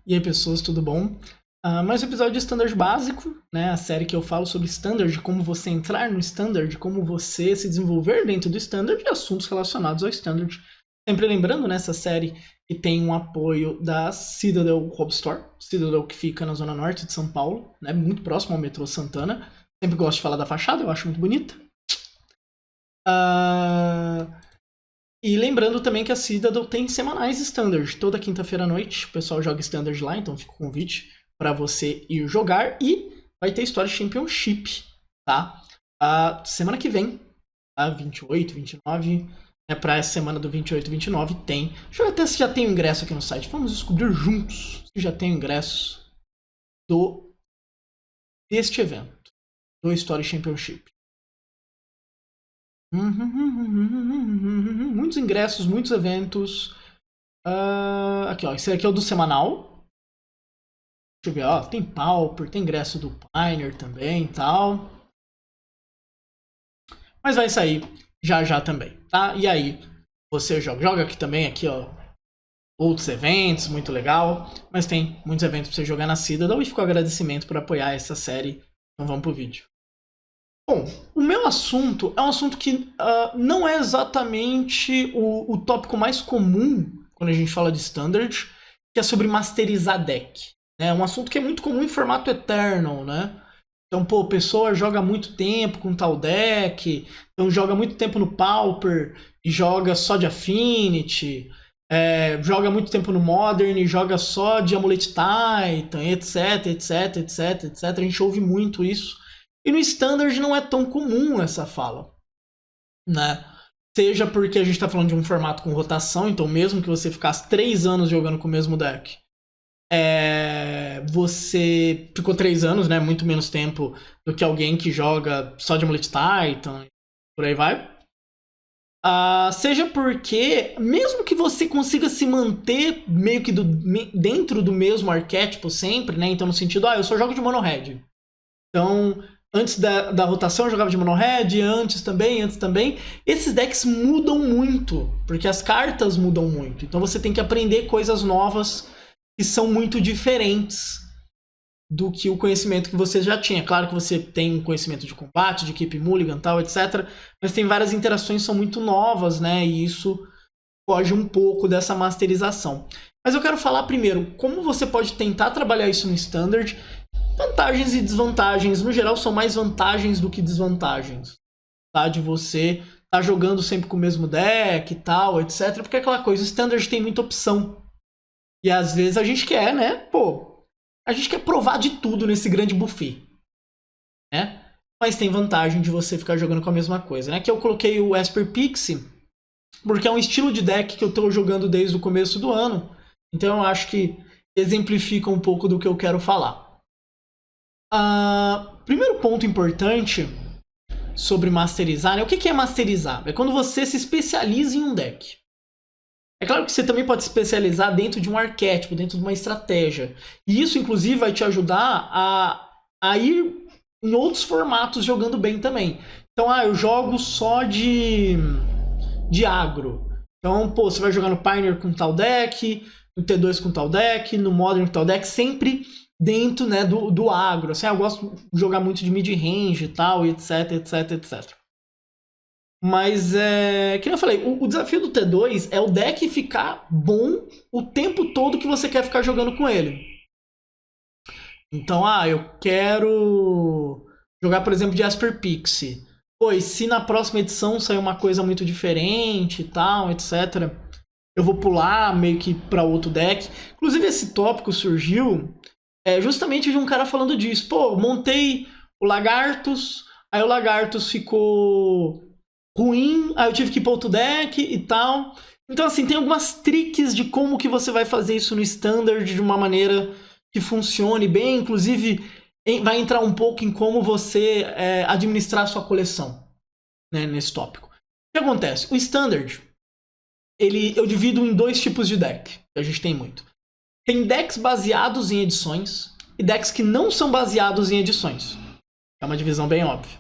E aí, pessoas, tudo bom? Mais um episódio de Standard básico, né? A série que eu falo sobre Standard, como você entrar no Standard, como você se desenvolver dentro do Standard e assuntos relacionados ao Standard. Sempre lembrando, nessa série que tem um apoio da Citadel Hub Store, Citadel que fica na zona norte de São Paulo, né? Muito próximo ao metrô Santana. Sempre gosto de falar da fachada, eu acho muito bonita. E lembrando também que a Citadel tem semanais Standard. Toda quinta-feira à noite o pessoal joga Standard lá, então fica o convite para você ir jogar. E vai ter Story Championship, tá? Semana que vem, tá? 28, 29, né? Para essa semana do 28 e 29 tem. Deixa eu ver até se já tem o ingresso aqui no site. Vamos descobrir juntos se já tem o ingresso deste evento, do Story Championship. Muitos ingressos, muitos eventos. Aqui, ó. Esse aqui é o do semanal. Deixa eu ver, ó. Tem Pauper, tem ingresso do Pioneer também e tal. Mas vai sair já já também, tá? E aí, você joga aqui também, aqui, ó. Outros eventos, muito legal. Mas tem muitos eventos pra você jogar na Citadel. E fica o agradecimento por apoiar essa série. Então vamos pro vídeo. Bom, o meu assunto é um assunto que não é exatamente o tópico mais comum quando a gente fala de Standard, que é sobre masterizar deck. É um assunto que é muito comum em formato Eternal, né? Então, pô, a pessoa joga muito tempo com tal deck, então joga muito tempo no Pauper e joga só de Affinity, joga muito tempo no Modern e joga só de Amulet Titan, etc, etc, etc, etc. A gente ouve muito isso. E no Standard não é tão comum essa fala, né? Seja porque a gente está falando de um formato com rotação, então mesmo que você ficasse 3 anos jogando com o mesmo deck, você ficou 3 anos, né? Muito menos tempo do que alguém que joga só de Amulet Titan, por aí vai. Seja porque, mesmo que você consiga se manter meio que dentro do mesmo arquétipo sempre, né? Então no sentido, eu só jogo de Mono Red. Então, antes da rotação eu jogava de Mono Red, antes também. Esses decks mudam muito, porque as cartas mudam muito. Então você tem que aprender coisas novas que são muito diferentes do que o conhecimento que você já tinha. Claro que você tem um conhecimento de combate, de equipe mulligan, tal, etc. Mas tem várias interações que são muito novas, né? E isso foge um pouco dessa masterização. Mas eu quero falar primeiro como você pode tentar trabalhar isso no Standard. Vantagens e desvantagens, no geral, são mais vantagens do que desvantagens, tá? De você tá jogando sempre com o mesmo deck e tal, etc. Porque é aquela coisa, o Standard tem muita opção. E às vezes a gente quer, né? Pô, a gente quer provar de tudo nesse grande buffet, né? Mas tem vantagem de você ficar jogando com a mesma coisa, né? Que eu coloquei o Esper Pixie, porque é um estilo de deck que eu tô jogando desde o começo do ano. Então eu acho que exemplifica um pouco do que eu quero falar. Primeiro ponto importante sobre masterizar, né? O que é masterizar? É quando você se especializa em um deck. É claro que você também pode se especializar dentro de um arquétipo, dentro de uma estratégia. E isso, inclusive, vai te ajudar a ir em outros formatos jogando bem também. Então, eu jogo só de agro. Então, pô, você vai jogar no Pioneer com tal deck, no T2 com tal deck, no Modern com tal deck, sempre dentro, né, do agro. Assim, eu gosto de jogar muito de mid-range e tal, etc, etc, etc. Mas, que eu falei, o desafio do T2 é o deck ficar bom o tempo todo que você quer ficar jogando com ele. Então, eu quero jogar, por exemplo, de Esper Pixie. Pois, se na próxima edição sair uma coisa muito diferente e tal, etc., eu vou pular meio que para outro deck. Inclusive, esse tópico surgiu justamente de um cara falando disso. Pô, montei o Lagartos, aí o Lagartos ficou ruim, aí eu tive que ir para outro deck e tal. Então, assim, tem algumas tricks de como que você vai fazer isso no Standard de uma maneira que funcione bem. Inclusive, vai entrar um pouco em como você administrar a sua coleção, né, nesse tópico. O que acontece? O Standard, eu divido em 2 tipos de deck, que a gente tem muito. Tem decks baseados em edições e decks que não são baseados em edições. É uma divisão bem óbvia.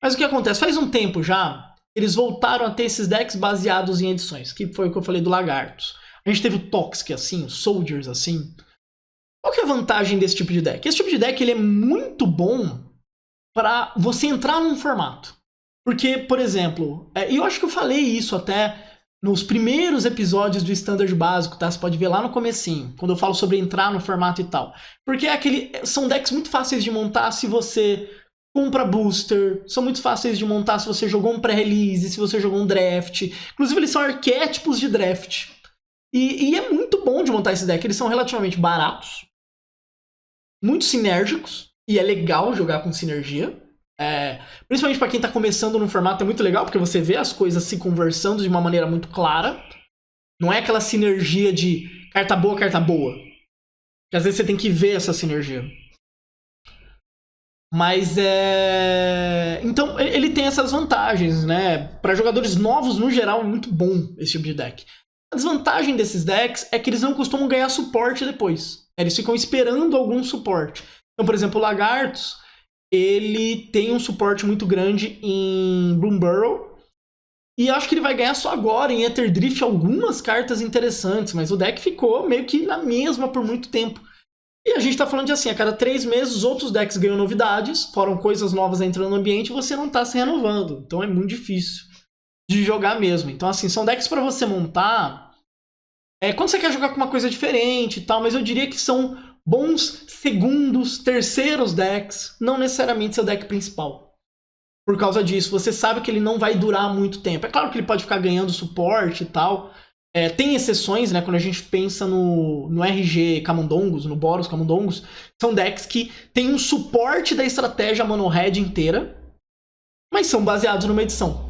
Mas o que acontece? Faz um tempo já, eles voltaram a ter esses decks baseados em edições, que foi o que eu falei do Lagartos. A gente teve o Toxic assim, o Soldiers assim. que é a vantagem desse tipo de deck? Esse tipo de deck ele é muito bom para você entrar num formato. Porque, por exemplo, e eu acho que eu falei isso até nos primeiros episódios do Standard básico, tá? Você pode ver lá no comecinho, quando eu falo sobre entrar no formato e tal. Porque são decks muito fáceis de montar se você compra booster, são muito fáceis de montar se você jogou um pré-release, se você jogou um draft. Inclusive, eles são arquétipos de draft. E é muito bom de montar esse deck. Eles são relativamente baratos, muito sinérgicos, e é legal jogar com sinergia. Principalmente para quem tá começando no formato, é muito legal, porque você vê as coisas se conversando de uma maneira muito clara. Não é aquela sinergia de carta boa, carta boa. Que às vezes você tem que ver essa sinergia. Mas então, ele tem essas vantagens, né? Para jogadores novos, no geral, é muito bom esse tipo de deck. A desvantagem desses decks é que eles não costumam ganhar suporte depois. Eles ficam esperando algum suporte. Então, por exemplo, o Lagartos, ele tem um suporte muito grande em Bloomburrow. E acho que ele vai ganhar só agora em Aether algumas cartas interessantes, mas o deck ficou meio que na mesma por muito tempo. E a gente tá falando de assim, a cada 3 meses outros decks ganham novidades, foram coisas novas entrando no ambiente e você não tá se renovando. Então é muito difícil de jogar mesmo. Então assim, são decks para você montar quando você quer jogar com uma coisa diferente e tal, mas eu diria que são bons segundos, terceiros decks, não necessariamente seu deck principal. Por causa disso, você sabe que ele não vai durar muito tempo. É claro que ele pode ficar ganhando suporte e tal. Tem exceções, né? Quando a gente pensa no RG Camundongos, no Boros Camundongos, são decks que tem um suporte da estratégia Mono Red inteira, mas são baseados numa edição.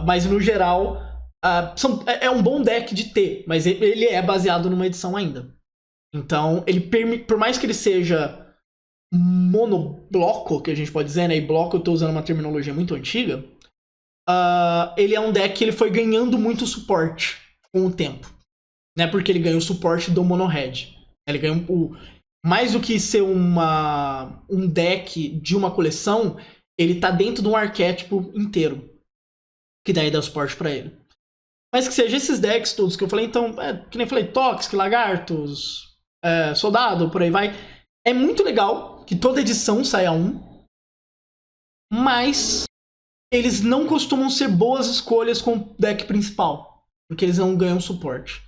Mas no geral, é um bom deck de ter, mas ele é baseado numa edição ainda. Então, ele por mais que ele seja monobloco, que a gente pode dizer, né? E bloco eu tô usando uma terminologia muito antiga. Ele é um deck que ele foi ganhando muito suporte com o tempo. Né? Porque ele ganhou o suporte do Mono Red. Ele ganhou mais do que ser um deck de uma coleção, ele tá dentro de um arquétipo inteiro. Que daí dá suporte pra ele. Mas que seja esses decks todos que eu falei, então, que nem eu falei, Toxic, Lagartos, Soldado, por aí vai. É muito legal que toda edição saia um, mas eles não costumam ser boas escolhas com o deck principal, porque eles não ganham suporte.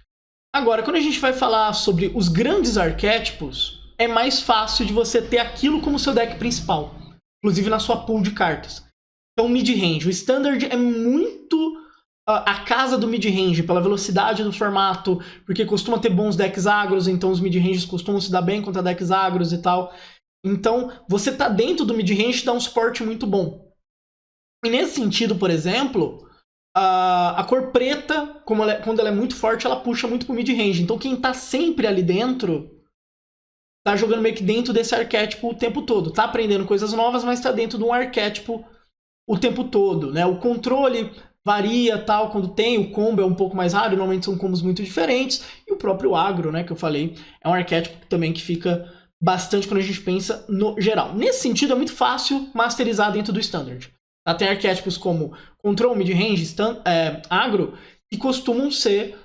Agora, quando a gente vai falar sobre os grandes arquétipos, é mais fácil de você ter aquilo como seu deck principal, inclusive na sua pool de cartas. Então, mid-range. O Standard é muito a casa do mid-range, pela velocidade do formato, porque costuma ter bons decks agros, então os mid-ranges costumam se dar bem contra decks agros e tal. Então, você tá dentro do mid-range dá um suporte muito bom. E nesse sentido, por exemplo, a cor preta, quando ela é muito forte, ela puxa muito pro mid-range. Então quem tá sempre ali dentro, tá jogando meio que dentro desse arquétipo o tempo todo. Tá aprendendo coisas novas, mas tá dentro de um arquétipo o tempo todo, né? O controle varia, tal, quando tem, o combo é um pouco mais raro, normalmente são combos muito diferentes. E o próprio agro, né, que eu falei, é um arquétipo também que fica bastante quando a gente pensa no geral. Nesse sentido, é muito fácil masterizar dentro do Standard. Tem arquétipos como Control, Mid-Range, Agro, que costumam ser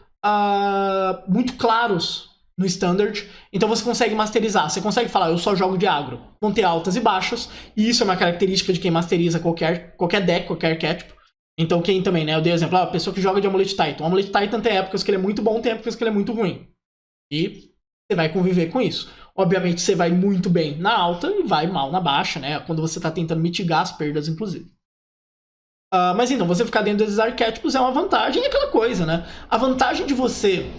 muito claros no Standard. Então você consegue masterizar. Você consegue falar, eu só jogo de agro. Vão ter altas e baixas. E isso é uma característica de quem masteriza qualquer deck, qualquer arquétipo. Então quem também, né? Eu dei exemplo, a pessoa que joga de Amulet Titan. O Amulet Titan tem épocas que ele é muito bom, tem épocas que ele é muito ruim. E você vai conviver com isso. Obviamente você vai muito bem na alta e vai mal na baixa, né? Quando você está tentando mitigar as perdas, inclusive. Mas então, você ficar dentro desses arquétipos é uma vantagem, e aquela coisa, né? A vantagem de você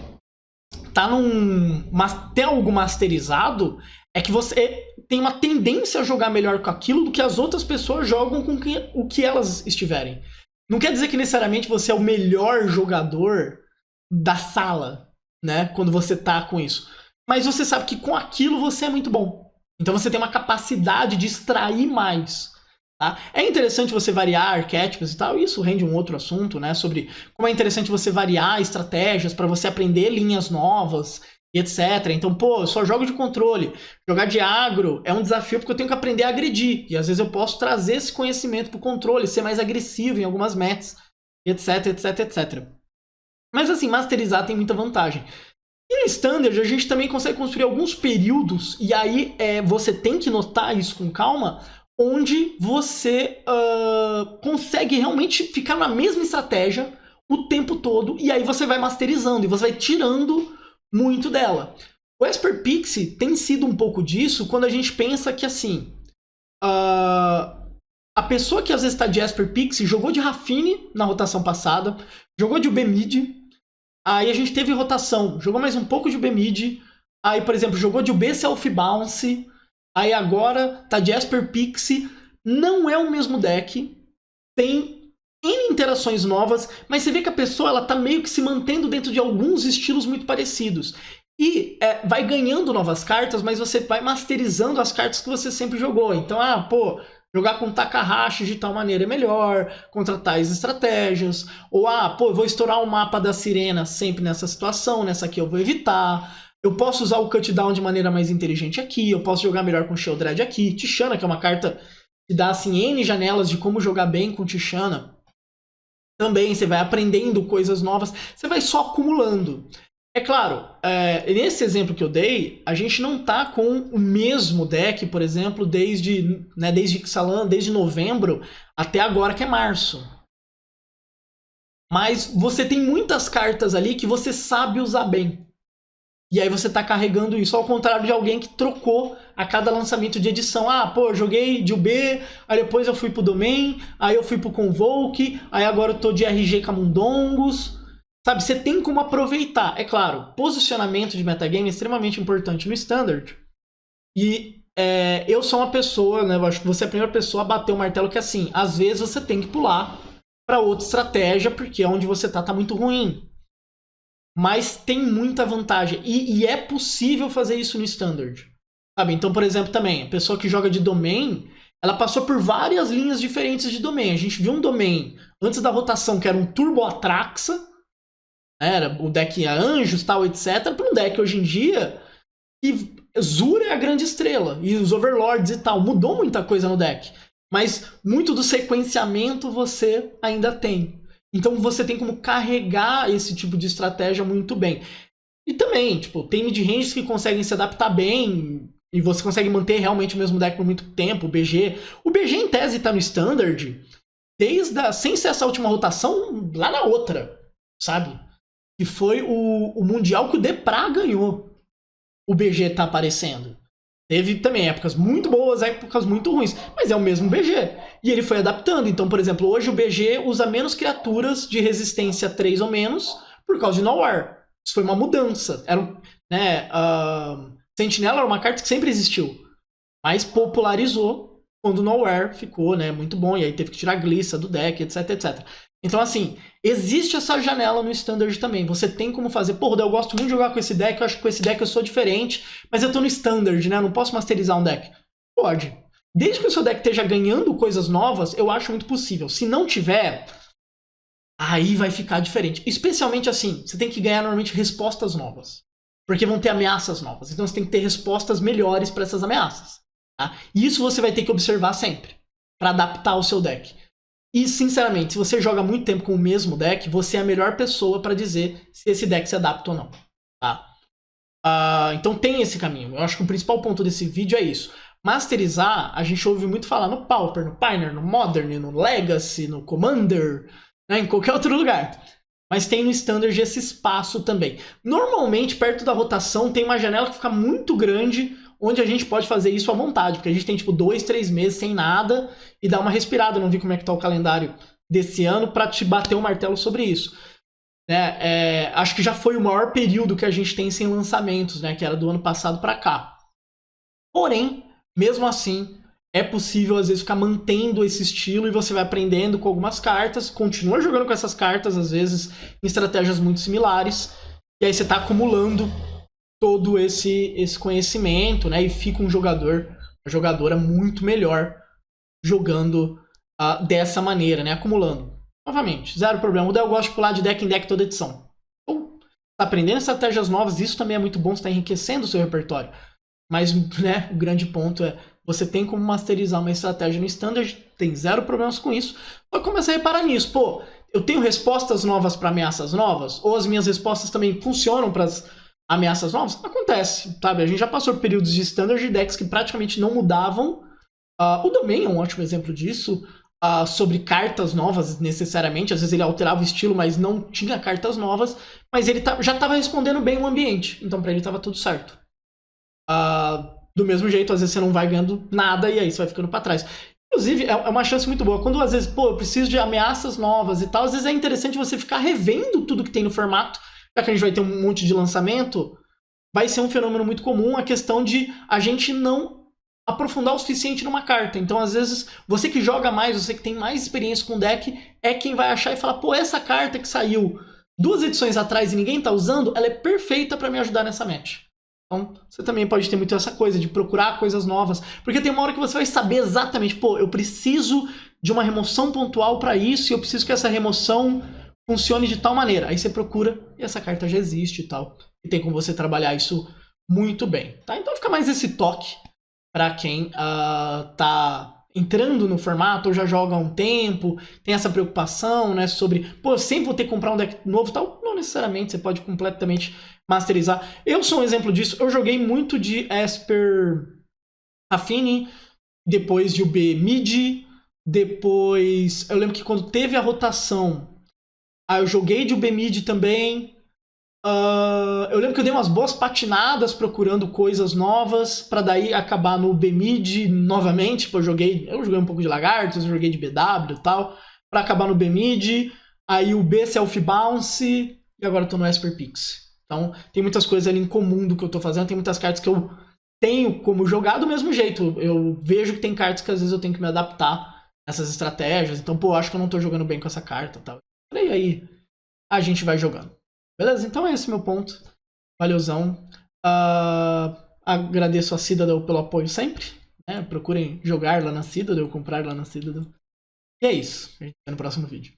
ter algo masterizado é que você tem uma tendência a jogar melhor com aquilo do que as outras pessoas jogam com o que elas estiverem. Não quer dizer que necessariamente você é o melhor jogador da sala, né? Quando você tá com isso. Mas você sabe que com aquilo você é muito bom. Então você tem uma capacidade de extrair mais. Tá? É interessante você variar arquétipos e tal, isso rende um outro assunto, né? Sobre como é interessante você variar estratégias para você aprender linhas novas e etc. Então, pô, eu só jogo de controle. Jogar de agro é um desafio porque eu tenho que aprender a agredir. E às vezes eu posso trazer esse conhecimento pro controle, ser mais agressivo em algumas metas, etc, etc, etc. Mas assim, masterizar tem muita vantagem. E no Standard a gente também consegue construir alguns períodos, e aí você tem que notar isso com calma, onde você consegue realmente ficar na mesma estratégia o tempo todo, e aí você vai masterizando, e você vai tirando muito dela. O Esper Pixie tem sido um pouco disso quando a gente pensa que, assim, a pessoa que às vezes está de Esper Pixie jogou de Raffine na rotação passada, jogou de UB Mid, aí a gente teve rotação, jogou mais um pouco de UB Mid, aí, por exemplo, jogou de UB Self Bounce, aí agora tá de Esper Pixie, não é o mesmo deck, tem N interações novas, mas você vê que a pessoa ela tá meio que se mantendo dentro de alguns estilos muito parecidos. E vai ganhando novas cartas, mas você vai masterizando as cartas que você sempre jogou. Então, jogar com Takahashi de tal maneira é melhor, contra tais estratégias. Ou, eu vou estourar o mapa da Sirena sempre nessa situação, nessa aqui eu vou evitar. Eu posso usar o Cut Down de maneira mais inteligente aqui, eu posso jogar melhor com Sheoldred aqui. Tishana, que é uma carta que dá assim, N janelas de como jogar bem com Tishana. Também você vai aprendendo coisas novas, você vai só acumulando. É claro, nesse exemplo que eu dei, a gente não tá com o mesmo deck, por exemplo, desde Ixalan, desde novembro até agora, que é março. Mas você tem muitas cartas ali que você sabe usar bem. E aí você tá carregando isso, ao contrário de alguém que trocou a cada lançamento de edição. Eu joguei de UB, aí depois eu fui pro Domain, aí eu fui pro Convoke, aí agora eu tô de RG Camundongos. Sabe, você tem como aproveitar. É claro, posicionamento de metagame é extremamente importante no Standard. E eu sou uma pessoa, né, eu acho que você é a primeira pessoa a bater o martelo que assim, às vezes você tem que pular para outra estratégia, porque onde você tá muito ruim. Mas tem muita vantagem. E é possível fazer isso no Standard. Sabe? Então, por exemplo, também, a pessoa que joga de Domain, ela passou por várias linhas diferentes de Domain. A gente viu um Domain antes da rotação que era um Turbo Atraxa, era o deck Anjos, tal, etc. Para um deck hoje em dia que Zura é a grande estrela. E os Overlords e tal. Mudou muita coisa no deck. Mas muito do sequenciamento você ainda tem. Então você tem como carregar esse tipo de estratégia muito bem. E também, tem mid-ranges que conseguem se adaptar bem e você consegue manter realmente o mesmo deck por muito tempo. O BG em tese tá no Standard sem ser essa última rotação, lá na outra, sabe? Que foi o Mundial que o Depra ganhou. O BG tá aparecendo. Teve também épocas muito boas, épocas muito ruins, mas é o mesmo BG. E ele foi adaptando. Então, por exemplo, hoje o BG usa menos criaturas de resistência 3 ou menos por causa de Nowhere. Isso foi uma mudança. Sentinela era uma carta que sempre existiu, mas popularizou quando o Nowhere ficou muito bom. E aí teve que tirar a Glissa do deck, etc, etc. Então, assim, existe essa janela no Standard também. Você tem como fazer, eu gosto muito de jogar com esse deck, eu acho que com esse deck eu sou diferente, mas eu tô no Standard, né? Eu não posso masterizar um deck. Pode. Desde que o seu deck esteja ganhando coisas novas, eu acho muito possível. Se não tiver, aí vai ficar diferente. Especialmente assim, você tem que ganhar normalmente respostas novas. Porque vão ter ameaças novas. Então você tem que ter respostas melhores para essas ameaças. Tá? E isso você vai ter que observar sempre, para adaptar o seu deck. E, sinceramente, se você joga muito tempo com o mesmo deck, você é a melhor pessoa para dizer se esse deck se adapta ou não. Tá? Então tem esse caminho. Eu acho que o principal ponto desse vídeo é isso. Masterizar, a gente ouve muito falar no Pauper, no Pioneer, no Modern, no Legacy, no Commander, em qualquer outro lugar. Mas tem no Standard esse espaço também. Normalmente, perto da rotação, tem uma janela que fica muito grande, onde a gente pode fazer isso à vontade, porque a gente tem 2, 3 meses sem nada e dar uma respirada. Eu não vi como é que tá o calendário desse ano para te bater o martelo sobre isso. Acho que já foi o maior período que a gente tem sem lançamentos, que era do ano passado para cá. Porém, mesmo assim, é possível às vezes ficar mantendo esse estilo e você vai aprendendo com algumas cartas, continua jogando com essas cartas, às vezes em estratégias muito similares, e aí você está acumulando todo esse conhecimento, e fica uma jogadora muito melhor jogando dessa maneira, acumulando. Novamente, zero problema. Eu gosto de pular de deck em deck toda edição. Tá aprendendo estratégias novas, isso também é muito bom, você está enriquecendo o seu repertório. Mas o grande ponto é, você tem como masterizar uma estratégia no Standard, tem zero problemas com isso. Só começa a reparar nisso. Eu tenho respostas novas para ameaças novas? Ou as minhas respostas também funcionam para ameaças novas? Acontece, sabe? A gente já passou por períodos de standard de decks que praticamente não mudavam. O Domain é um ótimo exemplo disso. Sobre cartas novas, necessariamente. Às vezes ele alterava o estilo, mas não tinha cartas novas. Mas ele já estava respondendo bem o ambiente. Então pra ele estava tudo certo. Do mesmo jeito, às vezes você não vai ganhando nada e aí você vai ficando pra trás. Inclusive, é uma chance muito boa. Quando às vezes, pô, eu preciso de ameaças novas e tal, às vezes é interessante você ficar revendo tudo que tem no formato. Já que a gente vai ter um monte de lançamento, vai ser um fenômeno muito comum a questão de a gente não aprofundar o suficiente numa carta. Então, às vezes, você que joga mais, você que tem mais experiência com o deck, é quem vai achar e falar, pô, essa carta que saiu 2 edições atrás e ninguém tá usando, ela é perfeita pra me ajudar nessa match. Então, você também pode ter muito essa coisa de procurar coisas novas, porque tem uma hora que você vai saber exatamente, pô, eu preciso de uma remoção pontual pra isso e eu preciso que essa remoção funcione de tal maneira. Aí você procura e essa carta já existe e tal. E tem como você trabalhar isso muito bem, tá? Então fica mais esse toque para quem tá entrando no formato ou já joga há um tempo, tem essa preocupação, né, sobre, pô, eu sempre vou ter que comprar um deck novo e tal. Não necessariamente, você pode completamente masterizar. Eu sou um exemplo disso, eu joguei muito de Esper Affine, depois de UB Mid, depois, eu lembro que quando teve a rotação, eu joguei de UB Mid também. Eu lembro que eu dei umas boas patinadas procurando coisas novas pra daí acabar no B-Mid novamente. Pô, eu joguei um pouco de Lagartos, eu joguei de BW e tal, pra acabar no B-Mid. Aí o B Self Bounce e agora eu tô no Esper Pix. Então tem muitas coisas ali em comum do que eu tô fazendo, tem muitas cartas que eu tenho como jogar do mesmo jeito. Eu vejo que tem cartas que às vezes eu tenho que me adaptar nessas estratégias. Então, pô, acho que eu não tô jogando bem com essa carta e tal. E aí a gente vai jogando. Beleza? Então é esse meu ponto. Valeuzão. Agradeço a Citadel pelo apoio sempre. Né? Procurem jogar lá na Citadel, comprar lá na Citadel. E é isso. A gente se vê no próximo vídeo.